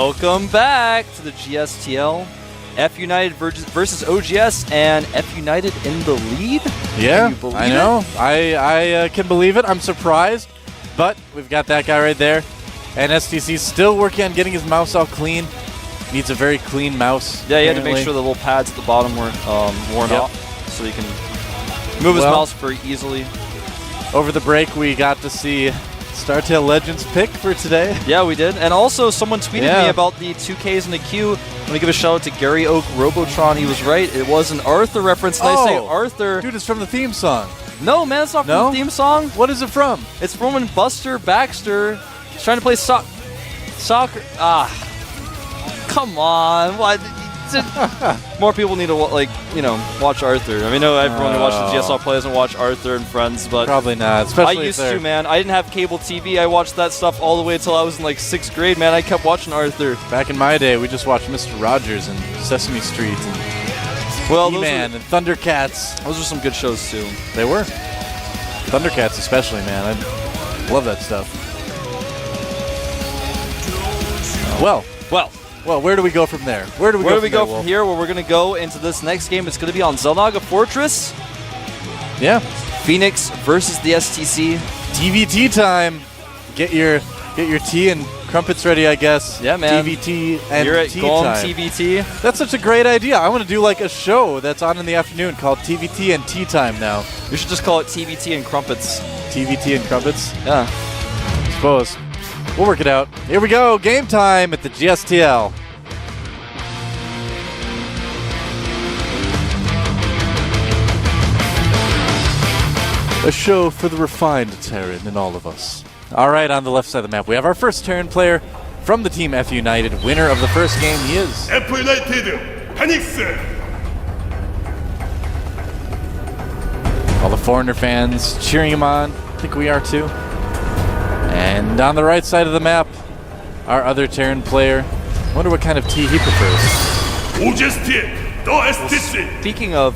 Welcome back to the GSTL. F United versus oGs, and F United in the lead? Yeah, I know. I can believe it. I'm surprised, but we've got that guy right there. And STC's still working on getting his mouse all clean. Needs a very clean mouse. Yeah, he had to make sure the little pads at the bottom weren't worn off, so he can move his mouse very easily. Over the break, we got to see StarTale Legends pick for today. Yeah, we did. And also, someone tweeted me about the 2Ks in the queue. I'm going to give a shout out to Gary Oak Robotron. He was right. It was an Arthur reference. And I say Arthur. Dude, it's from the theme song. No, man, it's not from the theme song. What is it from? It's from when Buster Baxter is trying to play soccer. Come on. What? More people need to watch Arthur. I mean, no, everyone who watches the GSL play doesn't watch Arthur and Friends, but probably not. Especially I used to, man. I didn't have cable TV. I watched that stuff all the way until I was in like 6th grade, man. I kept watching Arthur. Back in my day, we just watched Mr. Rogers and Sesame Street and He-Man and Thundercats. Those were some good shows too. They were. Thundercats especially, man. I love that stuff. Well, where do we go from there? Where do we go from here? Well, we're going to go into this next game. It's going to be on Xel'Naga Fortress. Yeah. Phoenix versus the STC. TVT time. Get your tea and crumpets ready, I guess. Yeah, man. TVT and You're at tea Golem time. TVT. That's such a great idea. I want to do like a show that's on in the afternoon called TVT and tea time now. You should just call it TVT and Crumpets. TVT and crumpets? Yeah. I suppose. We'll work it out. Here we go. Game time at the GSTL. A show for the refined Terran in all of us. All right, on the left side of the map, we have our first Terran player from the team F United. Winner of the first game, he is F United, Phoenix. All the foreigner fans cheering him on. I think we are too. And on the right side of the map, our other Terran player. I wonder what kind of tea he prefers. Speaking of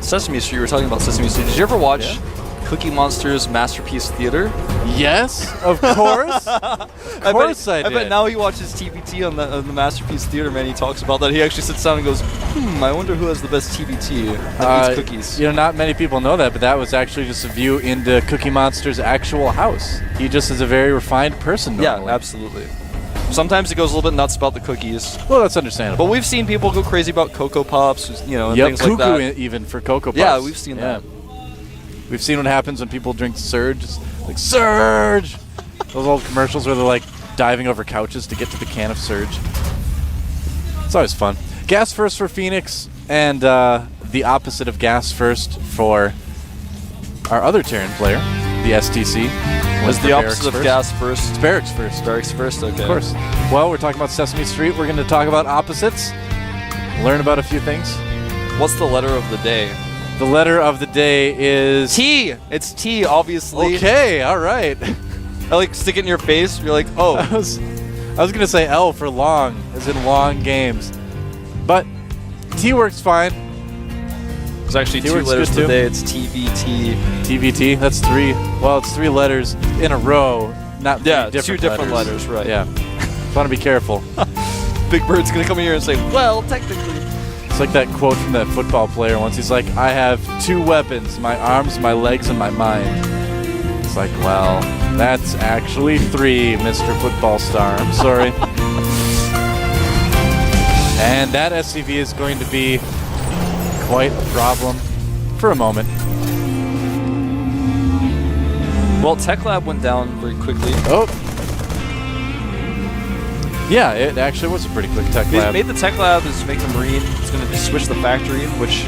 Sesame Street, we were talking about Sesame Street. Did you ever watch Cookie Monster's Masterpiece Theater? Yes, of course. Of course I did. I bet now he watches TBT on the Masterpiece Theater, man. He talks about that. He actually sits down and goes, I wonder who has the best TBT that eats cookies. You know, not many people know that, but that was actually just a view into Cookie Monster's actual house. He just is a very refined person normally. Yeah, absolutely. Sometimes he goes a little bit nuts about the cookies. Well, that's understandable. But we've seen people go crazy about Cocoa Pops, and things like that. Cuckoo even for Cocoa Pops. Yeah, we've seen that. We've seen what happens when people drink Surge. It's like, Surge! Those old commercials where they're like diving over couches to get to the can of Surge. It's always fun. Gas first for Phoenix, and the opposite of gas first for our other Terran player, the STC. Was the opposite of gas first? It's Barracks first. Barracks first, okay. Of course. Well, we're talking about Sesame Street. We're going to talk about opposites, learn about a few things. What's the letter of the day? The letter of the day is... T! It's T, obviously. Okay, all right. I like stick it in your face. You're like, oh. I was going to say L for long, as in long games. But T works fine. There's actually two letters today. It's TVT. TVT, that's three. Well, it's 3 letters in a row, not two different letters, right. Yeah. Just want to be careful. Big Bird's going to come in here and say, well, technically. It's like that quote from that football player once. He's like, I have 2 weapons, my arms, my legs, and my mind. It's like, well, that's actually 3, Mr. Football Star. I'm sorry. And that SCV is going to be quite a problem for a moment. Well, Tech Lab went down very quickly. Oh. Yeah, it actually was a pretty quick Tech Lab. Made the Tech Lab is make the Marine. It's going to switch the factory, which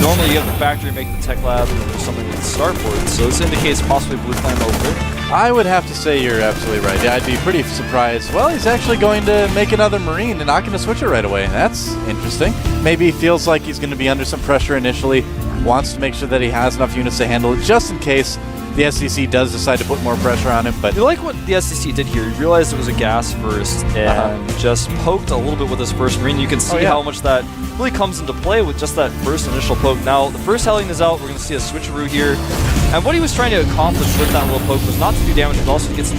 normally you have the factory make the Tech Lab and then there's something with the starport. So this indicates possibly Blue Flame over. I would have to say you're absolutely right. Yeah, I'd be pretty surprised. Well, he's actually going to make another Marine and not going to switch it right away. That's interesting. Maybe he feels like he's going to be under some pressure initially, wants to make sure that he has enough units to handle it just in case the SCC does decide to put more pressure on him. But you like what the SCC did here. He realized it was a gas first and just poked a little bit with his first Marine. You can see how much that really comes into play with just that first initial poke. Now, the first Hellion is out. We're going to see a switcheroo here. And what he was trying to accomplish with that little poke was not to do damage, but also to get some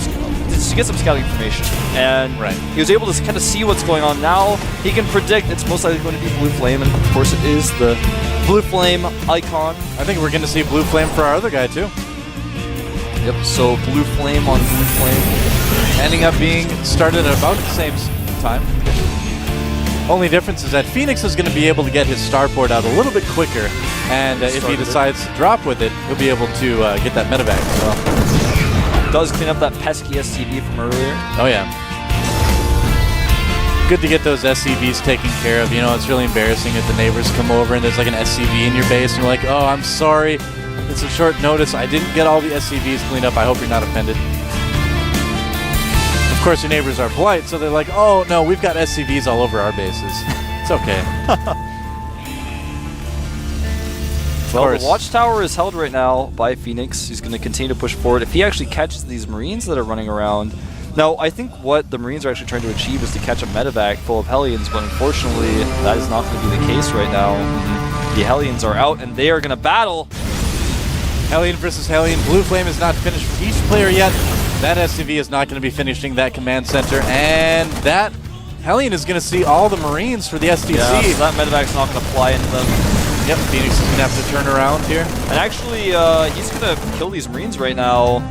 to get some scouting information. And Right. he was able to kind of see what's going on. Now he can predict it's most likely going to be Blue Flame, and of course it is the Blue Flame icon. I think we're going to see Blue Flame for our other guy, too. Yep, so Blue Flame on Blue Flame. Ending up being started at about the same time. Only difference is that Phoenix is going to be able to get his starport out a little bit quicker, and if he decides to drop with it, he'll be able to get that medevac as well. Does clean up that pesky SCV from earlier. Oh yeah. Good to get those SCVs taken care of. You know, it's really embarrassing if the neighbors come over and there's like an SCV in your base and you're like, oh, I'm sorry. It's a short notice. I didn't get all the SCVs cleaned up. I hope you're not offended. Of course, your neighbors are polite, so they're like, oh, no, we've got SCVs all over our bases. It's okay. Well, the Watchtower is held right now by Phoenix. He's going to continue to push forward. If he actually catches these Marines that are running around... Now, I think what the Marines are actually trying to achieve is to catch a medevac full of Hellions, but unfortunately, that is not going to be the case right now. The Hellions are out, and they are going to battle. Hellion versus Hellion. Blue Flame is not finished for each player yet. That SCV is not going to be finishing that command center, and that Hellion is going to see all the Marines for the SDC. Yeah, so that medevac's not going to fly into them. Yep, Phoenix is going to have to turn around here. And actually, he's going to kill these Marines right now.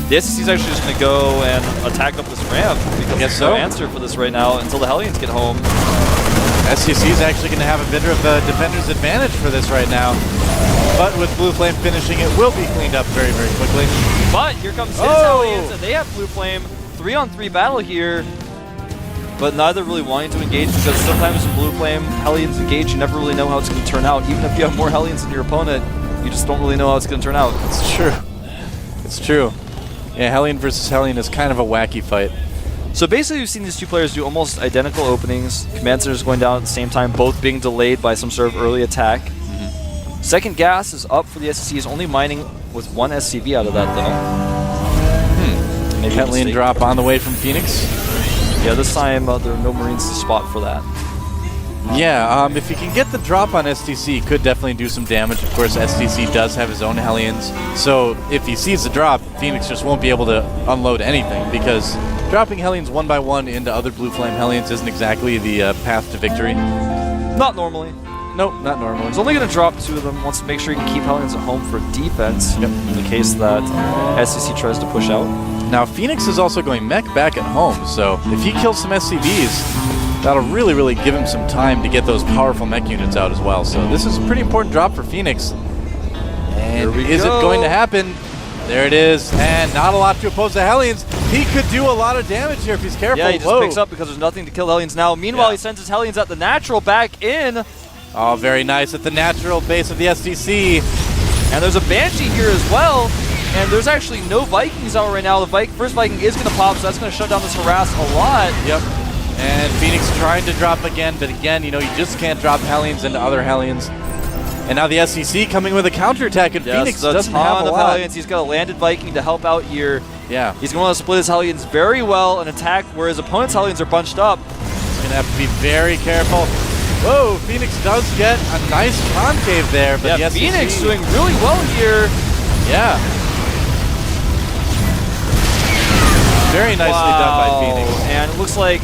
The SCC is actually just going to go and attack up this ramp, because there's no answer for this right now until the Hellions get home. SCC is actually going to have a bit of a defender's advantage for this right now. But with Blue Flame finishing, it will be cleaned up very, very quickly. But here comes his Hellions, and they have Blue Flame. 3-on-3 battle here, but neither really wanting to engage, because sometimes when Blue Flame Hellions engage, you never really know how it's going to turn out. Even if you have more Hellions than your opponent, you just don't really know how it's going to turn out. It's true. It's true. Yeah, Hellion versus Hellion is kind of a wacky fight. So basically, we've seen these two players do almost identical openings. Command centers going down at the same time, both being delayed by some sort of early attack. Second gas is up for the SCC. He's only mining with one SCV out of that, though. Maybe Hellion drop on the way from Phoenix. Yeah, this time there are no Marines to spot for that. Yeah, if he can get the drop on STC, he could definitely do some damage. Of course, STC does have his own Hellions, so if he sees the drop, Phoenix just won't be able to unload anything, because dropping Hellions one by one into other Blue Flame Hellions isn't exactly the path to victory. Not normally. Nope, not normally. He's only going to drop two of them. Wants to make sure he can keep Hellions at home for defense in the case that SCC tries to push out. Now, Phoenix is also going mech back at home, so if he kills some SCVs, that'll really, really give him some time to get those powerful mech units out as well. So this is a pretty important drop for Phoenix. And is it going to happen? There it is. And not a lot to oppose the Hellions. He could do a lot of damage here if he's careful. Yeah, he just picks up because there's nothing to kill Hellions now. Meanwhile, he sends his Hellions at the natural back in. Oh, very nice at the natural base of the SDC. And there's a Banshee here as well. And there's actually no Vikings out right now. The first Viking is going to pop, so that's going to shut down this harass a lot. Yep. And Phoenix trying to drop again, but again, you know, you just can't drop Hellions into other Hellions. And now the SCC coming with a counterattack, and Phoenix doesn't have a lot. Hellions. He's got a landed Viking to help out here. Yeah. He's going to want to split his Hellions very well and attack where his opponent's Hellions are bunched up. He's going to have to be very careful. Whoa, Phoenix does get a nice concave there, but the SCC... Phoenix doing really well here. Yeah. Very nicely done by Phoenix. And it looks like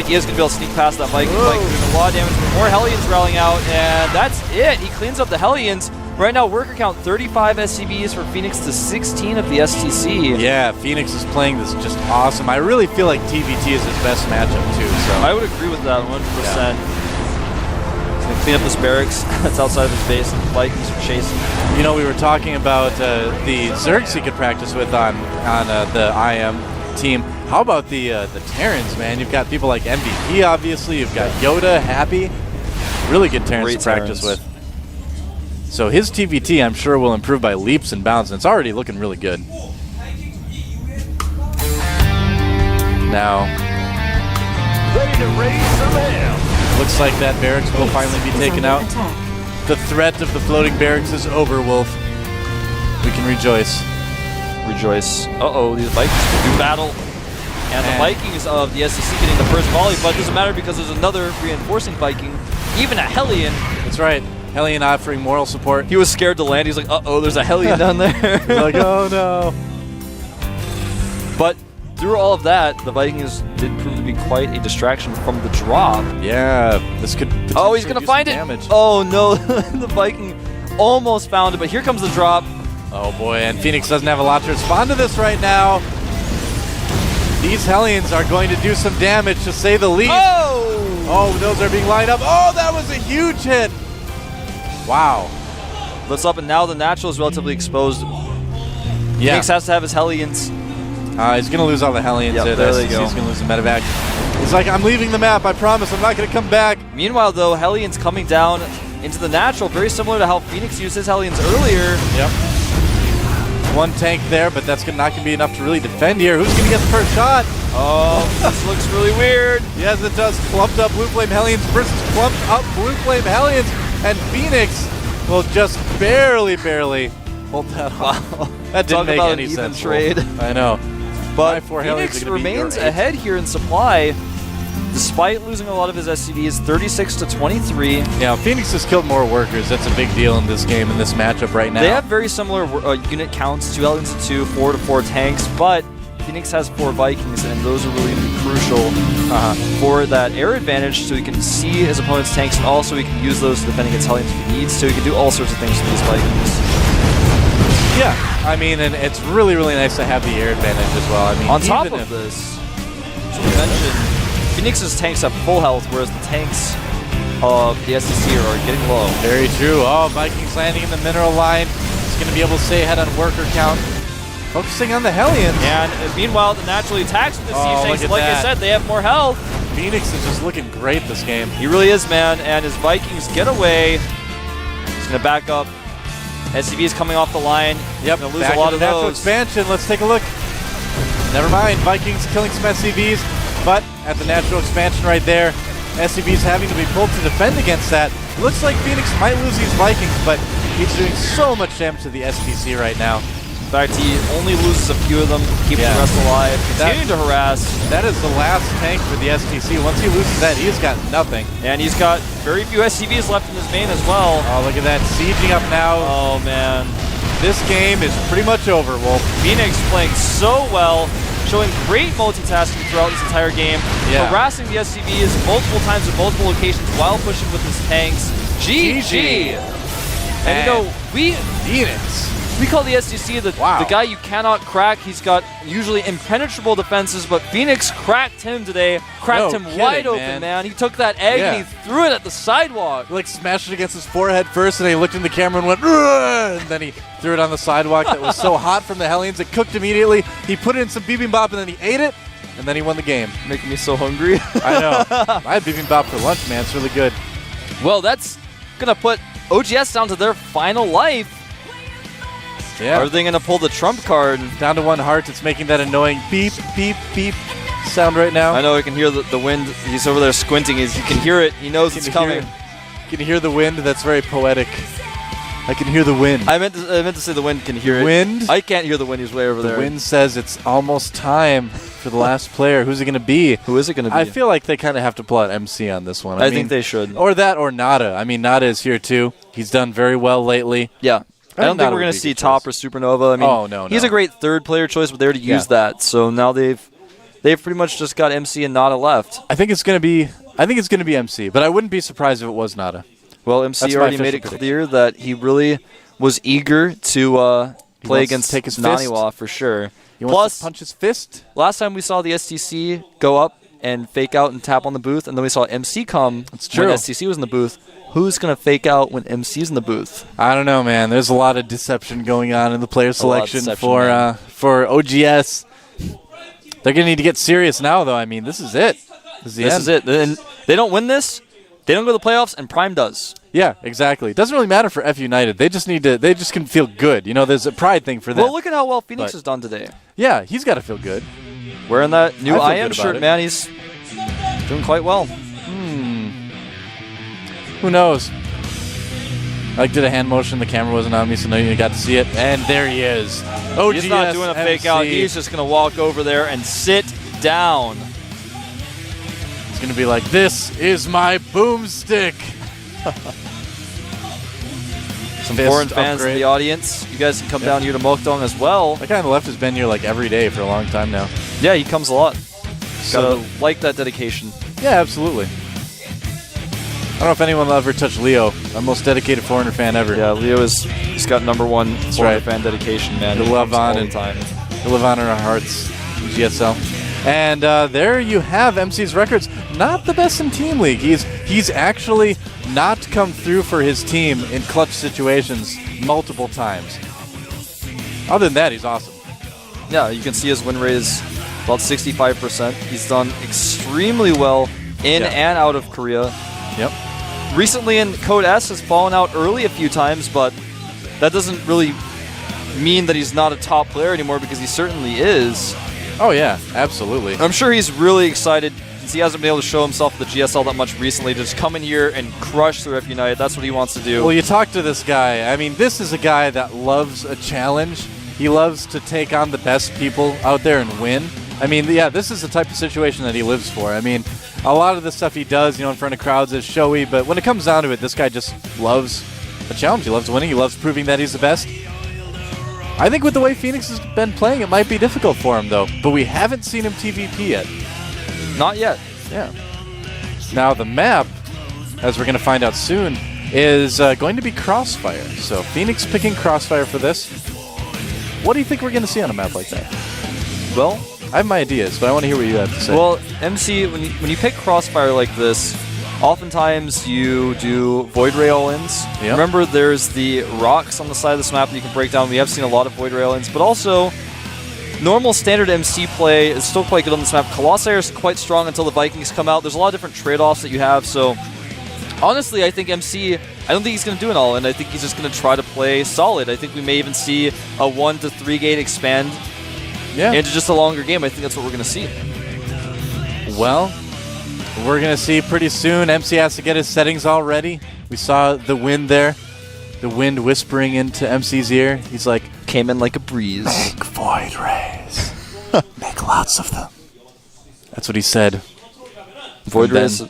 he is going to be able to sneak past that Viking. Viking doing a lot of damage. More Hellions rallying out, and that's it. He cleans up the Hellions. Right now, worker count 35 SCVs for Phoenix to 16 of the STC. Yeah, Phoenix is playing this just awesome. I really feel like TVT is his best matchup, too. So I would agree with that 100%. He's going to clean up this barracks that's outside of his base, and the Vikings are chasing. You know, we were talking about the Zergs he could practice with on the IM team. How about the Terrans, man? You've got people like MVP, obviously. You've got Yoda, Happy. Really good Terrans to practice with. So his TVT, I'm sure, will improve by leaps and bounds, and it's already looking really good. Now, Ready to raise some hell. looks like that barracks will finally be taken out. The threat of the floating barracks is over, Wolf. We can rejoice. Rejoice. Uh-oh, these Vikings will do battle. And the Vikings of the SCC getting the first volley, but it doesn't matter because there's another reinforcing Viking, even a Hellion. That's right. Hellion offering moral support. He was scared to land. He's like, uh-oh, there's a Hellion down there. He's like, oh no. But through all of that, the Vikings did prove to be quite a distraction from the drop. Yeah, this could. Oh, he's gonna find it. Damage. Oh no, the Viking almost found it, but here comes the drop. Oh boy, and Phoenix doesn't have a lot to respond to this right now. These Hellions are going to do some damage, to say the least. Oh, those are being lined up. Oh, that was a huge hit. Wow. Lifts up, and now the natural is relatively exposed. Yeah. Phoenix has to have his Hellions. He's going to lose all the Hellions. Yep, there there they go. He's going to lose the medevac. He's like, I'm leaving the map. I promise. I'm not going to come back. Meanwhile, though, Hellions coming down into the natural, very similar to how Phoenix used his Hellions earlier. Yep. One tank there, but that's not going to be enough to really defend here. Who's going to get the first shot? Oh, this looks really weird. Yes, it does. Clumped up Blue Flame Hellions versus clumped up Blue Flame Hellions. And Phoenix will just barely hold that off. Wow. That didn't Talk make about any an even sense. trade. I know. But four Hellions Phoenix are gonna beat remains your eight. ahead here in supply, despite losing a lot of his SCVs, 36 to 23. Yeah, Phoenix has killed more workers. That's a big deal in this game, in this matchup right now. They have very similar unit counts, 2 Hellions to 2, 4 to 4 tanks, but Phoenix has 4 Vikings, and those are really going to be crucial for that air advantage, so he can see his opponent's tanks, and also he can use those to defend against Hellions if he needs to. He can do all sorts of things with these Vikings. Yeah, I mean, and it's really, really nice to have the air advantage as well. I mean, on top of this, to mention, Phoenix's tanks have full health, whereas the tanks of the SEC are getting low. Very true. Oh, Vikings landing in the mineral line. He's going to be able to stay ahead on worker count. Focusing on the Hellions. And meanwhile, the naturally attacks with the siege tanks. look at Like that. I said, they have more health. Phoenix is just looking great this game. He really is, man. And his Vikings get away. He's going to back up. SCV is coming off the line. Yep, Going to lose back a lot into of natural those. expansion. Let's take a look. Never mind. Vikings killing some SCVs, but at the natural expansion right there, SCVs having to be pulled to defend against that. It looks like Phoenix might lose these Vikings, but he's doing so much damage to the SPC right now. In fact, he only loses a few of them, keeping the rest alive, continuing to harass. That is the last tank for the SPC. Once he loses that, he's got nothing. And he's got very few SCVs left in his main as well. Oh, look at that. Sieging up now. Oh, man. This game is pretty much over, Wolf. Phoenix playing so well, showing great multitasking throughout this entire game, harassing the SCVs multiple times at multiple locations while pushing with his tanks. GG! And you know, Phoenix. we call the SEC the guy you cannot crack. He's got usually impenetrable defenses, but Phoenix cracked him today, cracked him wide open, man. He took that egg and he threw it at the sidewalk. He, like, smashed it against his forehead first, and then he looked in the camera and went, "Rrrr!" and then he threw it on the sidewalk that was so hot from the Hellions. It cooked immediately. He put it in some bibimbap, and then he ate it, and then he won the game. Making me so hungry. I know. I had bibimbap for lunch, man. It's really good. Well, that's going to put oGs down to their final life. Yeah. Are they going to pull the trump card? Down to 1 heart. It's making that annoying beep, beep, beep sound right now. I know he can hear the wind. He's over there squinting. You can hear it. He knows it's coming. You can hear the wind. That's very poetic. I can hear the wind. I meant to say the wind can hear it. Wind? I can't hear the wind. He's way over there. The wind says it's almost time for the last player. Who's it going to be? Who is it going to be? I feel like they kind of have to pull out MC on this one. I think they should. Or that or Nada. I mean, Nada is here too. He's done very well lately. Yeah. I don't think we're going to see Top or Supernova. I mean, he's a great third player choice, but they already used that. So now they've pretty much just got MC and Nada left. I think it's going to be MC, but I wouldn't be surprised if it was Nada. Well, MC already made it clear that he really was eager to play against Naniwa for sure. He wants to punch his fist. Last time we saw the STC go up and fake out and tap on the booth, and then we saw MC come when STC was in the booth. Who's going to fake out when MC's in the booth? I don't know, man. There's a lot of deception going on in the player selection for oGs. They're going to need to get serious now, though. I mean, this is it. This is it. And they don't win this, they don't go to the playoffs, and Prime does. Yeah, exactly. It doesn't really matter for F United. They just need to. They just can feel good. You know, there's a pride thing for them. Well, look at how well Phoenix has done today. Yeah, he's got to feel good. Wearing that new IM shirt, man. He's doing quite well. Who knows? I did a hand motion. The camera wasn't on me, so no you got to see it. And there he is. oGs, he's not doing a fake out. He's just going to walk over there and sit down. It's going to be like, this is my boomstick. Some fist foreign fans in upgrade. the audience. You guys can come down here to Mokdong as well. That guy on the left has been here like every day for a long time now. Yeah, he comes a lot. So- Gotta like that dedication. Yeah, absolutely. I don't know if anyone will ever touch Leo, our most dedicated Foreigner fan ever. Yeah, Leo he's got #1 foreigner right. fan dedication, man. He'll He love comes on all the and- time. He'll live on in our hearts, GSL. And there you have MC's records. Not the best in Team League. He's actually not come through for his team in clutch situations multiple times. Other than that, he's awesome. Yeah, you can see his win rate is about 65%. He's done extremely well in Yeah. and out of Korea. Yep. Recently in Code S has fallen out early a few times, but that doesn't really mean that he's not a top player anymore, because he certainly is. Oh, yeah, absolutely. I'm sure he's really excited since he hasn't been able to show himself at the GSL that much recently. To just come in here and crush the Ref United. That's what he wants to do. Well, you talk to this guy. I mean, this is a guy that loves a challenge. He loves to take on the best people out there and win. I mean, yeah, this is the type of situation that he lives for. I mean, a lot of the stuff he does, in front of crowds is showy, but when it comes down to it, this guy just loves a challenge. He loves winning. He loves proving that he's the best. I think with the way Phoenix has been playing, it might be difficult for him, though. But we haven't seen him TVP yet. Not yet. Yeah. Now, the map, as we're going to find out soon, is going to be Crossfire. So, Phoenix picking Crossfire for this. What do you think we're going to see on a map like that? Well, I have my ideas, but I want to hear what you have to say. Well, MC, when you pick Crossfire like this, oftentimes you do Void Ray all-ins. Yep. Remember, there's the rocks on the side of this map that you can break down. We have seen a lot of Void Ray all-ins, but also normal standard MC play is still quite good on this map. Colossi is quite strong until the Vikings come out. There's a lot of different trade-offs that you have, so honestly, I think MC, I don't think he's going to do an all-in. I think he's just going to try to play solid. I think we may even see a 1 to 3 gate expand into just a longer game. I think that's what we're going to see. Well, we're going to see pretty soon. MC has to get his settings all ready. We saw the wind there. The wind whispering into MC's ear. He's like, Came in like a breeze. make void rays. Make lots of them. That's what he said. Void And then- Rays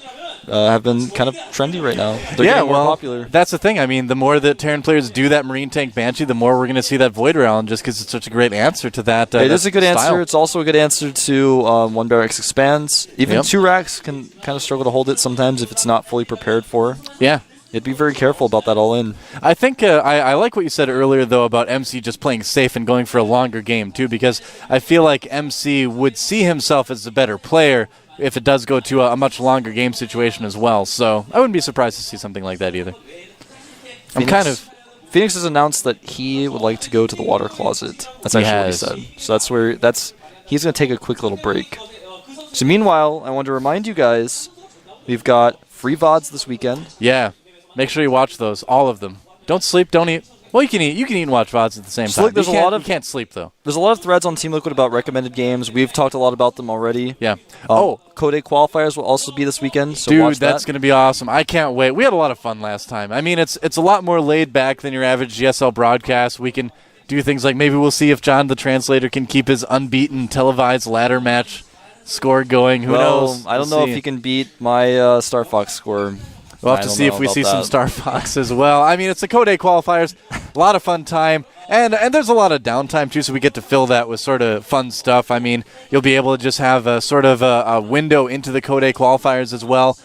have been kind of trendy right now. They're yeah, getting more well, popular. that's the thing. I mean, the more that Terran players do that Marine Tank Banshee, the more we're going to see that Void Ray, just because it's such a great answer to that. It is a good style. answer. It's also a good answer to 1 barracks expands. Even Yep. 2 racks can kind of struggle to hold it sometimes if it's not fully prepared for. Yeah. You'd be very careful about that all in. I think I like what you said earlier, though, about MC just playing safe and going for a longer game, too, because I feel like MC would see himself as the better player if it does go to a much longer game situation as well. So I wouldn't be surprised to see something like that either. Phoenix has announced that he would like to go to the water closet. That's He actually has. what he said. So he's going to take a quick little break. So meanwhile, I want to remind you guys, we've got free VODs this weekend. Yeah. Make sure you watch those, all of them. Don't sleep, don't eat. Well, you can eat and watch VODs at the same So time. look, there's you a can't- lot of- You can't sleep, though. There's a lot of threads on Team Liquid about recommended games. We've talked a lot about them already. Yeah. Code 8 qualifiers will also be this weekend, so Dude, watch that's that. going to be awesome. I can't wait. We had a lot of fun last time. I mean, it's a lot more laid back than your average GSL broadcast. We can do things like maybe we'll see if John the Translator can keep his unbeaten televised ladder match score going. Who knows? I don't We'll know see. if he can beat my Star Fox score. We'll have I to don't see know if we about see some that. Star Fox as well. I mean, it's the Code 8 qualifiers. A lot of fun time. And there's a lot of downtime, too, so we get to fill that with sort of fun stuff. I mean, you'll be able to just have a sort of a window into the Code 8 qualifiers as well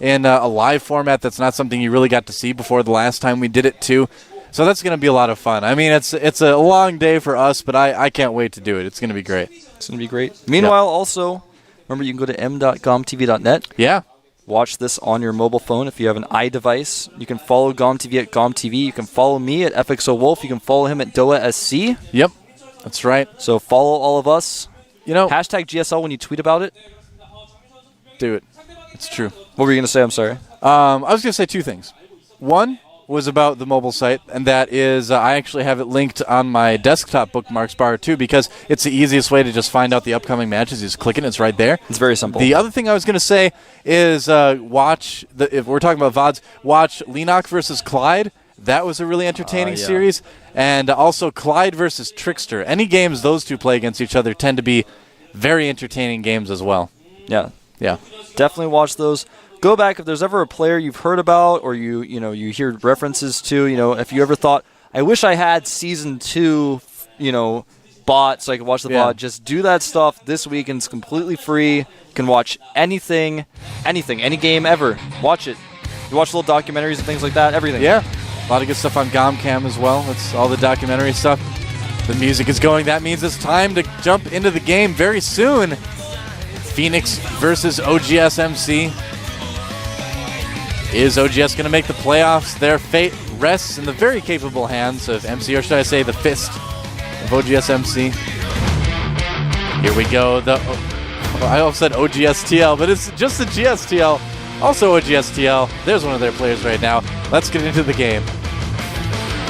in a live format. That's not something you really got to see before the last time we did it, too. So that's going to be a lot of fun. I mean, it's a long day for us, but I can't wait to do it. It's going to be great. It's going to be great. Meanwhile, also, remember you can go to m.gomtv.net. Yeah. Watch this on your mobile phone if you have an iDevice. You can follow GomTV at GomTV. You can follow me at FXOWolf. You can follow him at DoaSC. Yep. That's right. So follow all of us. Hashtag GSL when you tweet about it. Do it. It's true. What were you going to say? I'm sorry. I was going to say 2 things. One was about the mobile site, and that is I actually have it linked on my desktop bookmarks bar, too, because it's the easiest way to just find out the upcoming matches. You just click it, it's right there. It's very simple. The other thing I was going to say is if we're talking about VODs, watch Lennox versus Clyde. That was a really entertaining Yeah. series. And also Clyde versus Trickster. Any games those two play against each other tend to be very entertaining games as well. Yeah. Yeah. Definitely watch those. go back if there's ever a player you've heard about or you hear references to. If you ever thought, I wish I had Season 2, bought so I could watch the VOD. Just do that stuff this week, and it's completely free. You can watch anything, any game ever. Watch it. You watch little documentaries and things like that, everything. Yeah. A lot of good stuff on GomCam as well. That's all the documentary stuff. The music is going. That means it's time to jump into the game very soon. Phoenix versus oGs MC. Is oGs going to make the playoffs? Their fate rests in the very capable hands of MC, or should I say the fist of oGs MC. Here we go. I almost said oGsTL, but it's just the GSTL. Also oGsTL. There's one of their players right now. Let's get into the game.